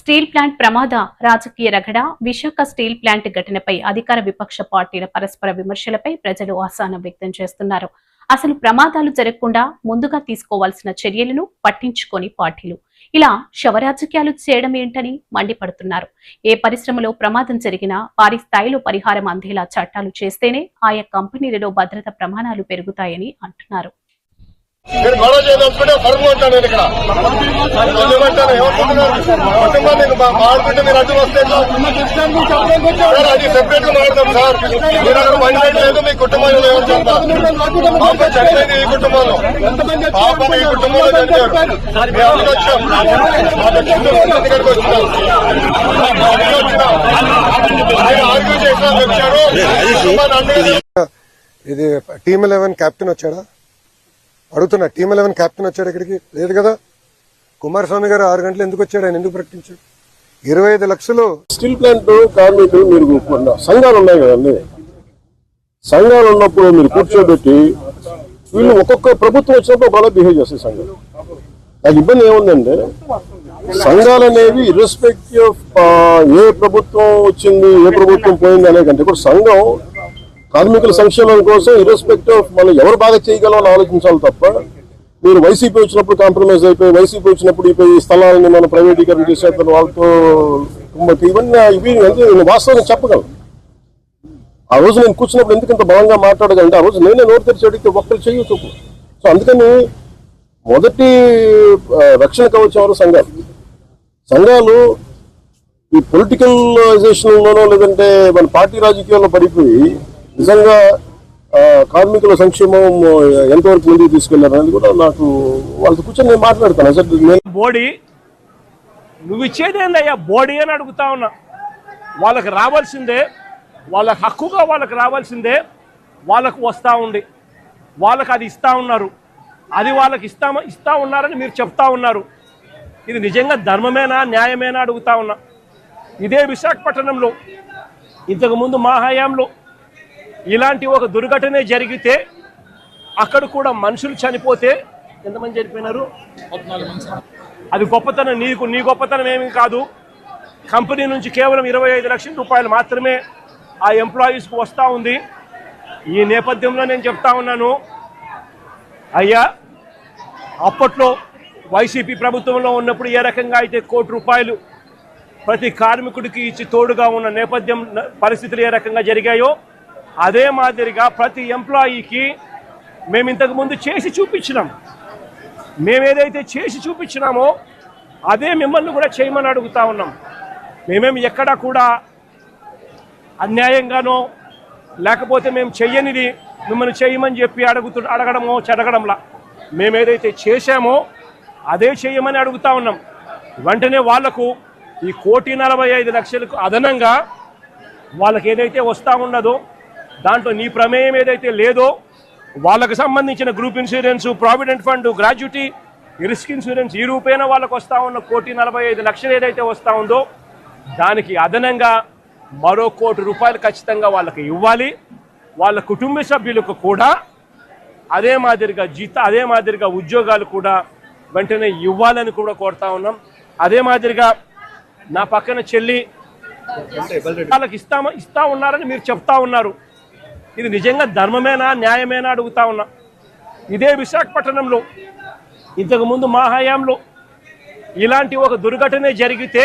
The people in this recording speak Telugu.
స్టీల్ ప్లాంట్ ప్రమాద రాజకీయ రగడ విశాఖ స్టీల్ ప్లాంట్ ఘటనపై అధికార విపక్ష పార్టీల పరస్పర విమర్శలపై ప్రజలు అసహనం వ్యక్తం చేస్తున్నారు. అసలు ప్రమాదాలు జరగకుండా ముందుగా తీసుకోవాల్సిన చర్యలను పట్టించుకొని పార్టీలు ఇలా శవరాజకీయాలు చేయడం ఏంటని మండిపడుతున్నారు. ఏ పరిశ్రమలో ప్రమాదం జరిగినా భారీ స్థాయిలో పరిహారం అందేలా చట్టాలు చేస్తేనే ఆయా కంపెనీలలో భద్రత ప్రమాణాలు పెరుగుతాయని అంటున్నారు. మీరు గొడవ చేయదలుచుకుంటే పరుగు ఉంటాను నేను ఇక్కడ ఏమంటాను ఏమనుకుంటున్నారు మాట్లాడుతుంటే మీరు అడ్డు వస్తే అది సెపరేట్ గా మాట్లాడతాం సార్. మీరు అక్కడ పని లేదు మీ కుటుంబంలో ఏమని చెప్తారు. పాప చనిపోయింది ఈ కుటుంబంలో, పాప ఈ కుటుంబంలో చనిపోయారు. మేము వచ్చాం ఇక్కడికి వచ్చినాం, ఆర్గ్యూ చేసినా వచ్చారు. ఇది టీమ్ 11 కెప్టెన్ వచ్చాడా అడుగుతున్నా. టీమ్ 11 కెప్టెన్ వచ్చాడు ఇక్కడికి? లేదు కదా. కుమారస్వామి గారు 6 గంటలు ఎందుకు వచ్చాడు? ఆయన ఎందుకు ప్రకటించాడు? 25 లక్షలు. స్టీల్ ప్లాంట్ కార్మికులు మీరు సంఘాలు ఉన్నాయి కదండి, సంఘాలు ఉన్నప్పుడు మీరు కూర్చోబెట్టి వీళ్ళు ఒక్కొక్క ప్రభుత్వం వచ్చినప్పుడు ఒకలా బిహేవ్ చేస్తాయి సంఘాలు. నాకు ఇబ్బంది ఏముందంటే సంఘాలు అనేవి ఇర్రెస్పెక్టివ్ ఆఫ్ ఏ ప్రభుత్వం వచ్చింది ఏ ప్రభుత్వం పోయింది అనే కంటే ఇప్పుడు సంఘం కార్మికుల సంక్షేమం కోసం ఇర్రెస్పెక్టివ్ ఆఫ్ మనం ఎవరు బాగా చేయగలం ఆలోచించాలి తప్ప మీరు వైసీపీ వచ్చినప్పుడు కాంప్రమైజ్ అయిపోయి, వైసీపీ వచ్చినప్పుడు ఈ స్థలాలని మనం ప్రైవేటీకరణ చేసేస్తాను వాళ్ళతో ఇవన్నీ నేను వాస్తవంగా చెప్పగలను. ఆ రోజు నేను కూర్చున్నప్పుడు ఎందుకు ఇంత బలంగా మాట్లాడగలంటే ఆ రోజు నేనే నోరు తెరిచి అడిగితే ఒక్కరు చేయొచ్చు. సో అందుకని మొదటి రక్షణ కవచం ఎవరు? సంఘాలు ఈ పొలిటికలైజేషన్లోనో లేదంటే మన పార్టీ రాజకీయాల్లో పడిపోయి నిజంగా కార్మికుల సంక్షేమం ఎంతవరకు ముందుకు తీసుకెళ్లారనేది కూడా నాకు వాళ్ళతో కూర్చొని నేను మాట్లాడతాను. అసలు బోడీ నువ్వు ఇచ్చేదేందయ్యా బోడీ అని అడుగుతా ఉన్నా. వాళ్ళకి రావాల్సిందే, వాళ్ళ హక్కుగా వాళ్ళకి రావాల్సిందే, వాళ్ళకు వస్తూ ఉంది, వాళ్ళకి అది ఇస్తూ ఉన్నారు, అది వాళ్ళకి ఇస్తా ఉన్నారని మీరు చెప్తా ఉన్నారు. ఇది నిజంగా ధర్మమేనా న్యాయమేనా అడుగుతా ఉన్నా. ఇదే విశాఖపట్నంలో ఇంతకుముందు మా హయాంలో ఇలాంటి ఒక దుర్ఘటనే జరిగితే అక్కడ కూడా మనుషులు చనిపోతే ఎంతమంది చనిపోయినారు? అది గొప్పతనం, నీ గొప్పతనం ఏమీ కాదు. కంపెనీ నుంచి కేవలం 25 లక్షల రూపాయలు మాత్రమే ఆ ఎంప్లాయీస్కు వస్తూ ఉంది. ఈ నేపథ్యంలో నేను చెప్తా ఉన్నాను, అయ్యా అప్పట్లో వైసీపీ ప్రభుత్వంలో ఉన్నప్పుడు ఏ రకంగా అయితే ₹1 కోటి ప్రతి కార్మికుడికి ఇచ్చి తోడుగా ఉన్న నేపథ్యం పరిస్థితులు ఏ రకంగా జరిగాయో అదే మాదిరిగా ప్రతి ఎంప్లాయీకి మేము ఇంతకుముందు చేసి చూపించినాం. మేమేదైతే చేసి చూపించినామో అదే మిమ్మల్ని కూడా చేయమని అడుగుతా ఉన్నాం. మేమేమి ఎక్కడా కూడా అన్యాయంగానో లేకపోతే మేము చెయ్యనిది మిమ్మల్ని చేయమని చెప్పి అడగడంలా మేమేదైతే చేశామో అదే చేయమని అడుగుతా ఉన్నాం. వెంటనే వాళ్లకు ఈ ₹1,45,00,000 అదనంగా వాళ్ళకి ఏదైతే వస్తూ ఉన్నదో దాంట్లో నీ ప్రమేయం ఏదైతే లేదో వాళ్ళకు సంబంధించిన group insurance, provident fund, gratuity, risk insurance ఈ రూపేణ వాళ్ళకు వస్తూ ఉన్న ₹1,45,00,000 ఏదైతే వస్తూ ఉందో దానికి అదనంగా మరో ₹1 కోటి ఖచ్చితంగా వాళ్ళకి ఇవ్వాలి. వాళ్ళ కుటుంబ సభ్యులకు కూడా అదే మాదిరిగా ఉద్యోగాలు కూడా వెంటనే ఇవ్వాలని కూడా కోరుతా ఉన్నాం. అదే మాదిరిగా నా పక్కన చెల్లి వాళ్ళకి ఇస్తా ఉన్నారని మీరు చెప్తా ఉన్నారు. ఇది నిజంగా ధర్మమేనా న్యాయమేనా అడుగుతా ఉన్నా. ఇదే విశాఖపట్నంలో ఇంతకుముందు మా హయాంలో ఇలాంటి ఒక దుర్ఘటనే జరిగితే